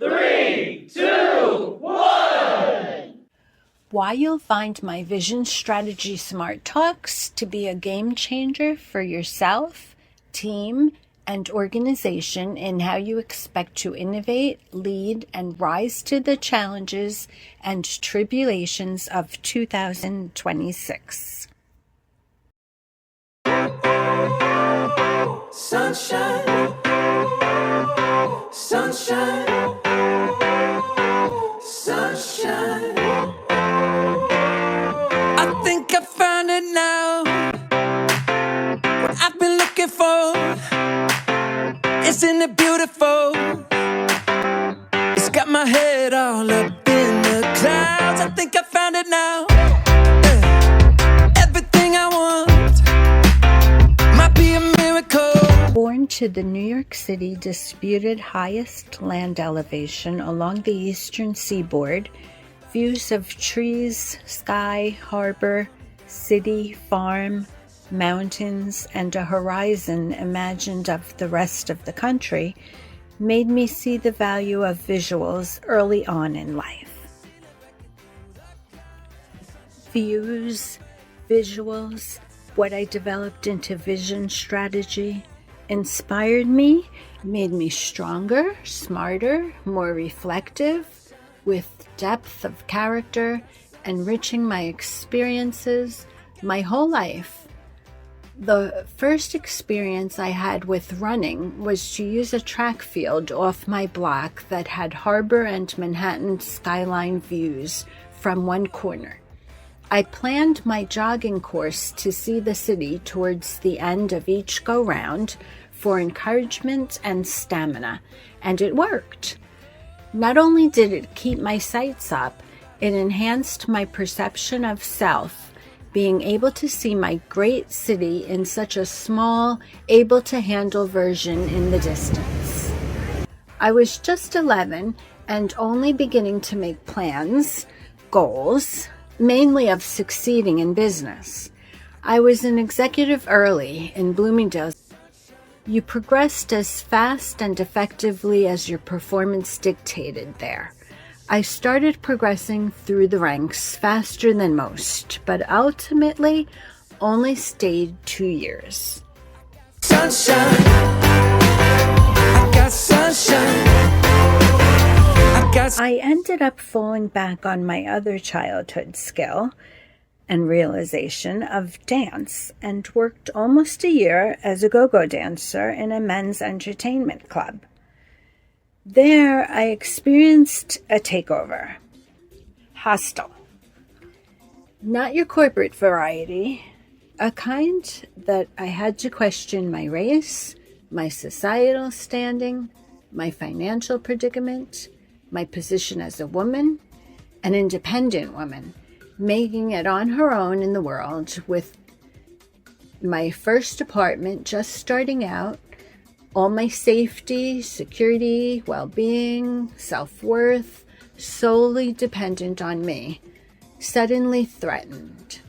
3, 2, 1! Why you'll find my Vision Strategy Smart Talks to be a game changer for yourself, team, and organization in how you expect to innovate, lead, and rise to the challenges and tribulations of 2026. Sunshine, sunshine, sunshine. I think I found it now. What I've been looking for. Isn't it beautiful? It's got my head all up in the clouds. I think I found it now. Everything I want might be a miracle. Born to the New York City disputed highest land elevation along the eastern seaboard, views of trees, sky, harbor, city, farm, mountains, and a horizon imagined of the rest of the country made me see the value of visuals early on in life. Views, visuals, what I developed into vision strategy, inspired me, made me stronger, smarter, more reflective, with depth of character, enriching my experiences, my whole life. The first experience I had with running was to use a track field off my block that had harbor and Manhattan skyline views from one corner. I planned my jogging course to see the city towards the end of each go-round for encouragement and stamina, and it worked. Not only did it keep my sights up, it enhanced my perception of self, being able to see my great city in such a small, able-to-handle version in the distance. I was just 11 and only beginning to make plans, goals, mainly of succeeding in business. I was an executive early in Bloomingdale's. You progressed as fast and effectively as your performance dictated there. I started progressing through the ranks faster than most, but ultimately only stayed 2 years. Sunshine, I got sunshine. I ended up falling back on my other childhood skill and realization of dance and worked almost a year as a go-go dancer in a men's entertainment club. There, I experienced a takeover. Hostile. Not your corporate variety, a kind that I had to question my race, my societal standing, my financial predicament, my position as a woman, an independent woman, making it on her own in the world with my first apartment just starting out, all my safety, security, well-being, self-worth, solely dependent on me, suddenly threatened.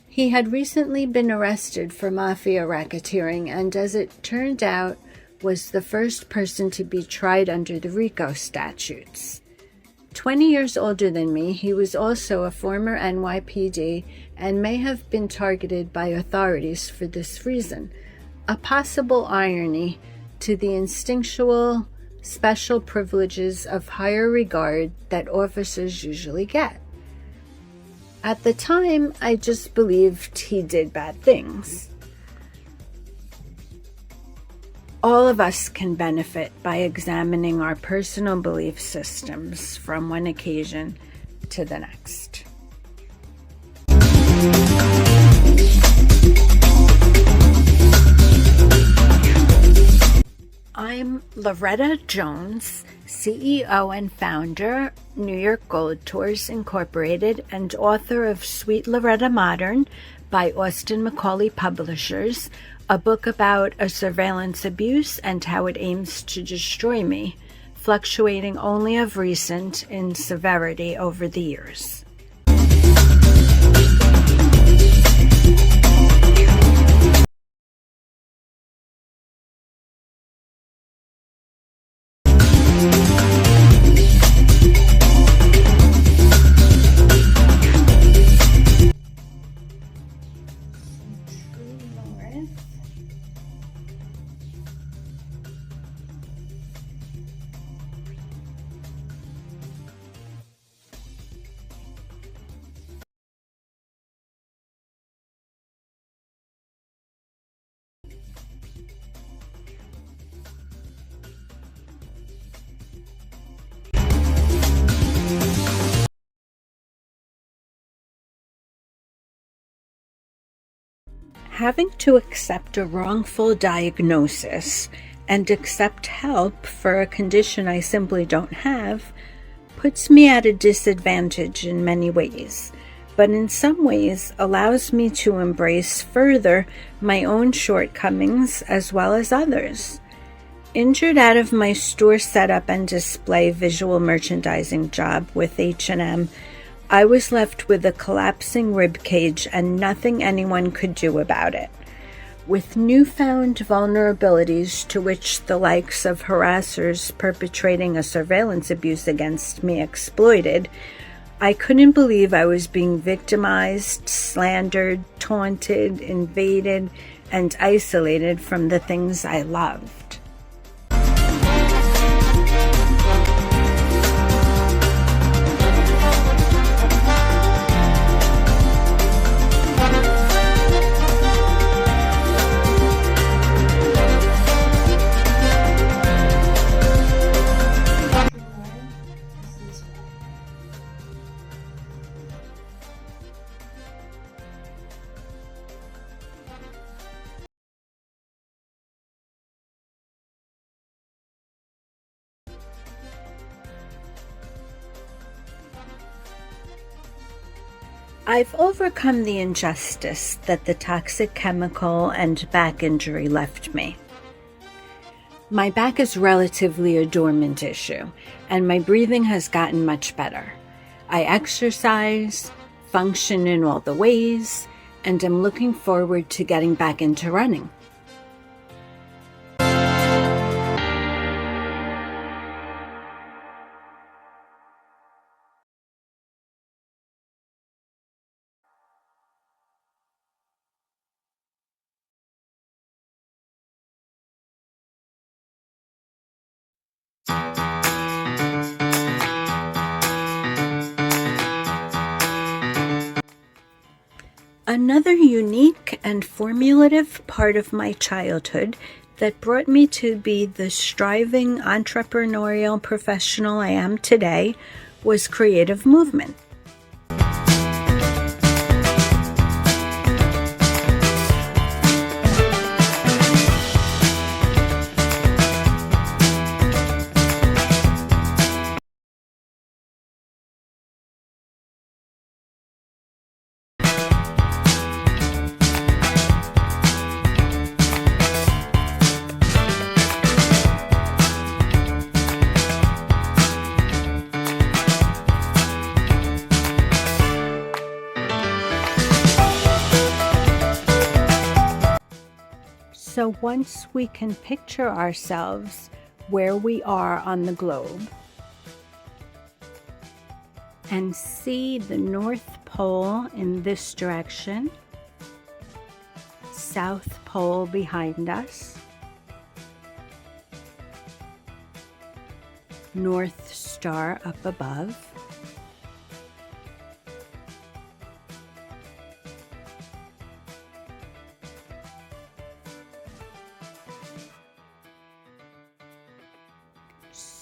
He had recently been arrested for mafia racketeering and, as it turned out, was the first person to be tried under the RICO statutes. 20 years older than me, he was also a former NYPD and may have been targeted by authorities for this reason. A possible irony to the instinctual, special privileges of higher regard that officers usually get. At the time, I just believed he did bad things. All of us can benefit by examining our personal belief systems from one occasion to the next. I'm Loretta Jones, CEO and founder, New York Gold Tours Incorporated, and author of Sweet Loretta Modern by Austin Macaulay Publishers, a book about a surveillance abuse and how it aims to destroy me, fluctuating only of recent in severity over the years. Having to accept a wrongful diagnosis and accept help for a condition I simply don't have puts me at a disadvantage in many ways, but in some ways allows me to embrace further my own shortcomings as well as others. Injured out of my store setup and display visual merchandising job with H&M, I was left with a collapsing rib cage and nothing anyone could do about it. With newfound vulnerabilities to which the likes of harassers perpetrating a surveillance abuse against me exploited, I couldn't believe I was being victimized, slandered, taunted, invaded, and isolated from the things I loved. I've overcome the injustice that the toxic chemical and back injury left me. My back is relatively a dormant issue, and my breathing has gotten much better. I exercise, function in all the ways, and am looking forward to getting back into running. Another unique and formulative part of my childhood that brought me to be the striving entrepreneurial professional I am today was creative movement. So once we can picture ourselves where we are on the globe and see the North Pole in this direction, South Pole behind us, North Star up above,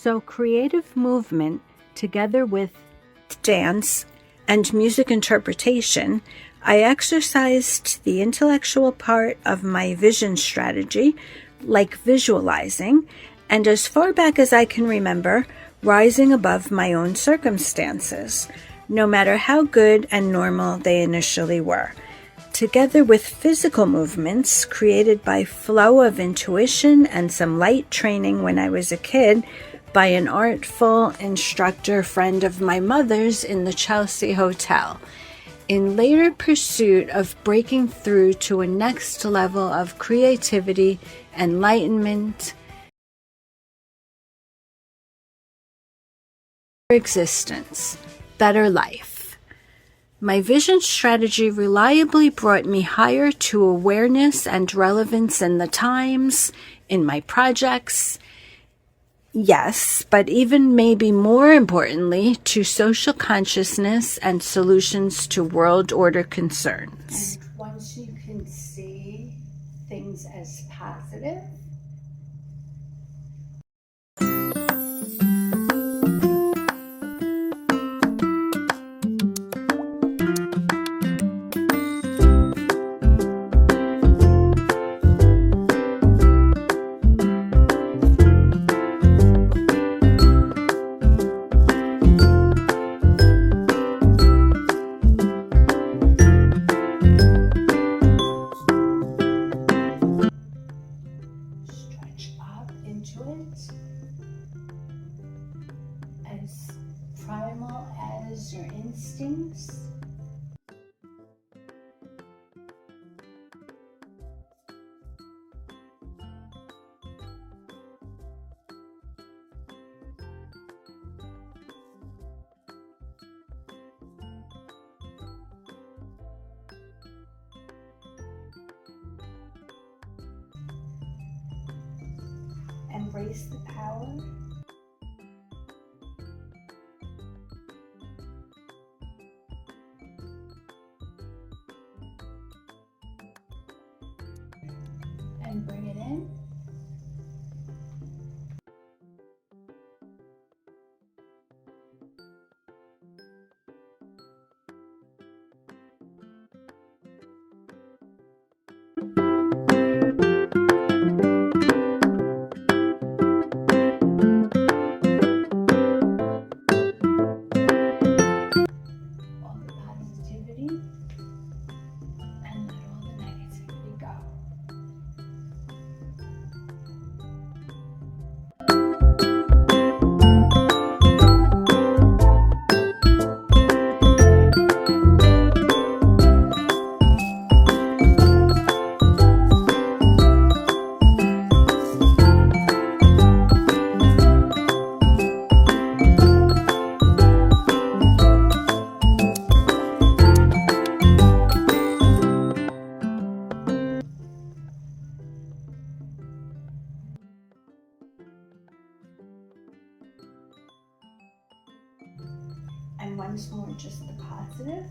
so creative movement, together with dance and music interpretation, I exercised the intellectual part of my vision strategy, like visualizing, and as far back as I can remember, rising above my own circumstances, no matter how good and normal they initially were, together with physical movements created by flow of intuition and some light training when I was a kid, by an artful instructor friend of my mother's in the Chelsea Hotel, in later pursuit of breaking through to a next level of creativity, enlightenment, existence, better life. My vision strategy reliably brought me higher to awareness and relevance in the times, in my projects. Yes, but even maybe more importantly, to social consciousness and solutions to world order concerns. And once you can see things as positive, into it as primal as your instincts. Embrace the power. And bring it in. And once more, just the positive.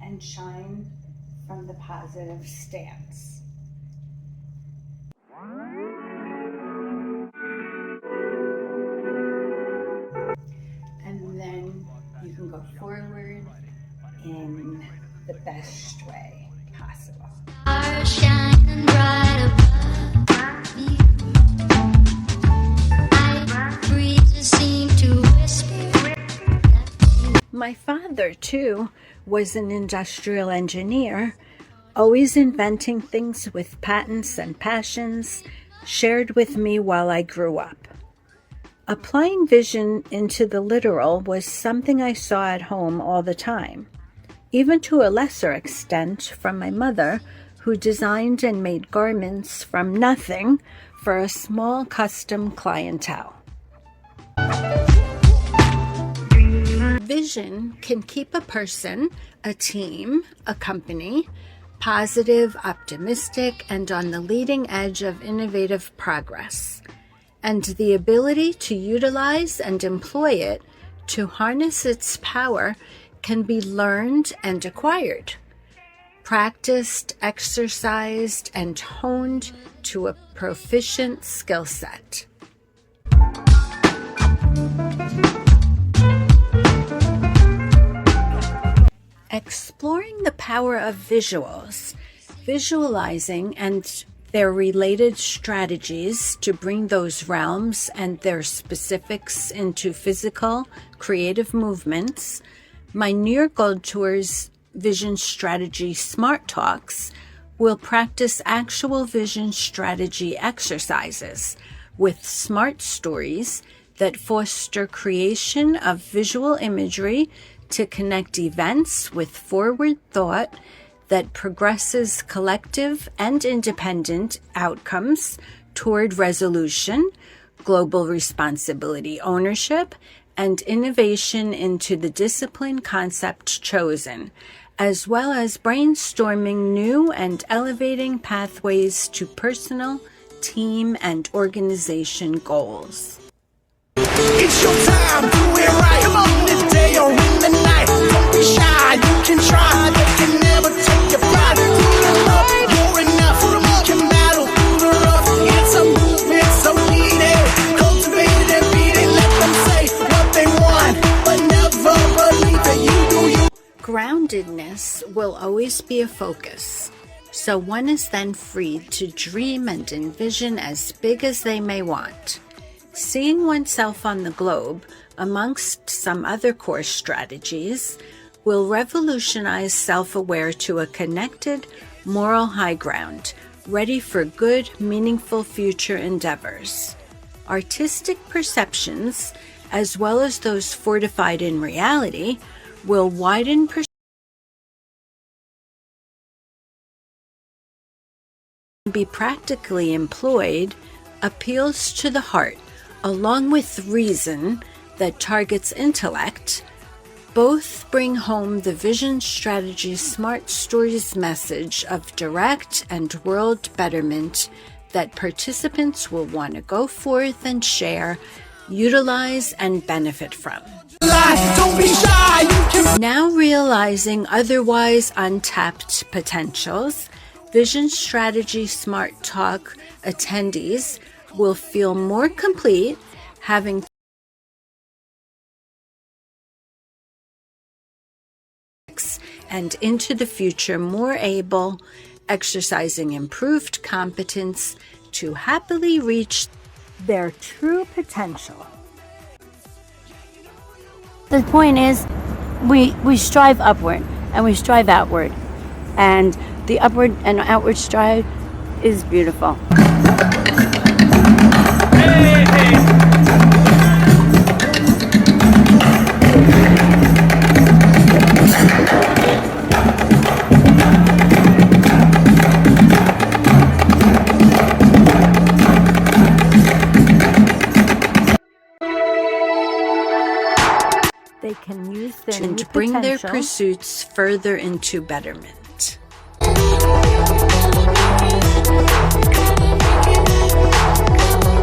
And shine from the positive stance. And then you can go forward in the best way possible. Shining bright above you. Breezes seem to whisper. My father, too, was an industrial engineer, always inventing things with patents and passions, shared with me while I grew up. Applying vision into the literal was something I saw at home all the time, even to a lesser extent from my mother, who designed and made garments from nothing for a small custom clientele. Vision can keep a person, a team, a company, positive, optimistic, and on the leading edge of innovative progress. And the ability to utilize and employ it to harness its power can be learned and acquired, practiced, exercised, and honed to a proficient skill set. Exploring the power of visuals, visualizing and their related strategies to bring those realms and their specifics into physical, creative movements, my New York Gold Tour's Vision Strategy Smart Talks will practice actual vision strategy exercises with smart stories that foster creation of visual imagery to connect events with forward thought that progresses collective and independent outcomes toward resolution, global responsibility ownership, and innovation into the discipline concept chosen, as well as brainstorming new and elevating pathways to personal, team, and organization goals. It's your time, do it right. Come on, in the day or in the night. Don't be shy, you can try. They can never take your pride. Put it up, you're enough. You can battle through the rough. It's a movement so needed. Cultivate it and beat it. Let them say what they want, but never believe that you do you. Groundedness will always be a focus, so one is then free to dream and envision as big as they may want. Seeing oneself on the globe, amongst some other core strategies, will revolutionize self-aware to a connected, moral high ground, ready for good, meaningful future endeavors. Artistic perceptions, as well as those fortified in reality, will widen be practically employed, appeals to the heart, along with reason that targets intellect. Both bring home the vision strategy smart stories message of direct and world betterment that participants will want to go forth and share, utilize, and benefit from. Don't be shy, you can. Now realizing otherwise untapped potentials, Vision Strategy Smart Talk attendees will feel more complete, having and into the future more able, exercising improved competence to happily reach their true potential. The point is, we strive upward and we strive outward, and the upward and outward stride is beautiful. They can use their and bring their pursuits further into betterment.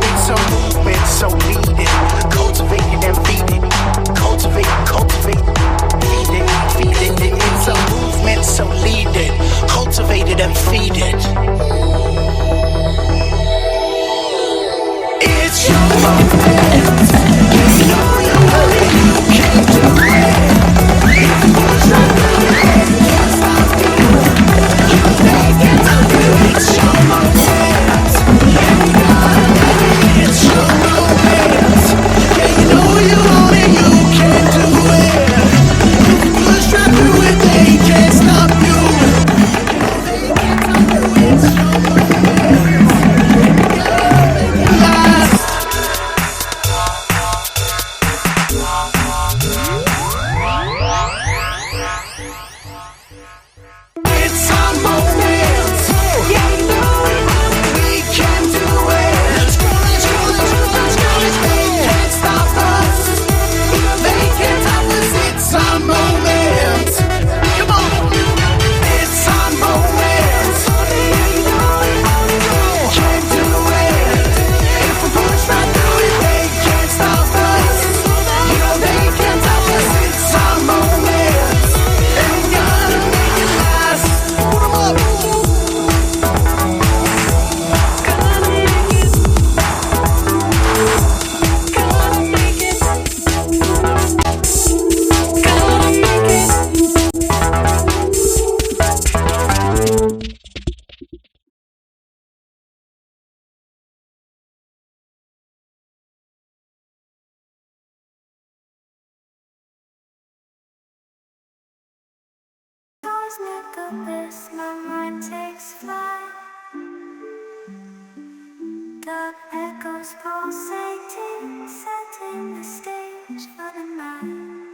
It's a movement so needed. Cultivate it and feed it. Cultivate, feed it. It's a movement so needed. Cultivate it and feed it. It's your movement. You know you can't do it. If you push up, you can't stop it. You make it to do it. It's your movement. It's your movement. Yeah, you know you own it. You can do it. If you push right through it, they can't stop you. They can't stop you. It's your movement. Last. It's our moment. Yeah, you know it. We can do it. Let's go. They can't stop us. They can't stop us. It's our moment. Come on. It's our moment. Yeah, you know it. We can do it. If we push right through it, they can't stop us. You know they can't stop us. It's our moment. And we gotta make it last. Put 'em up. Like abyss, my mind takes flight. Dark echoes pulsating, setting fly.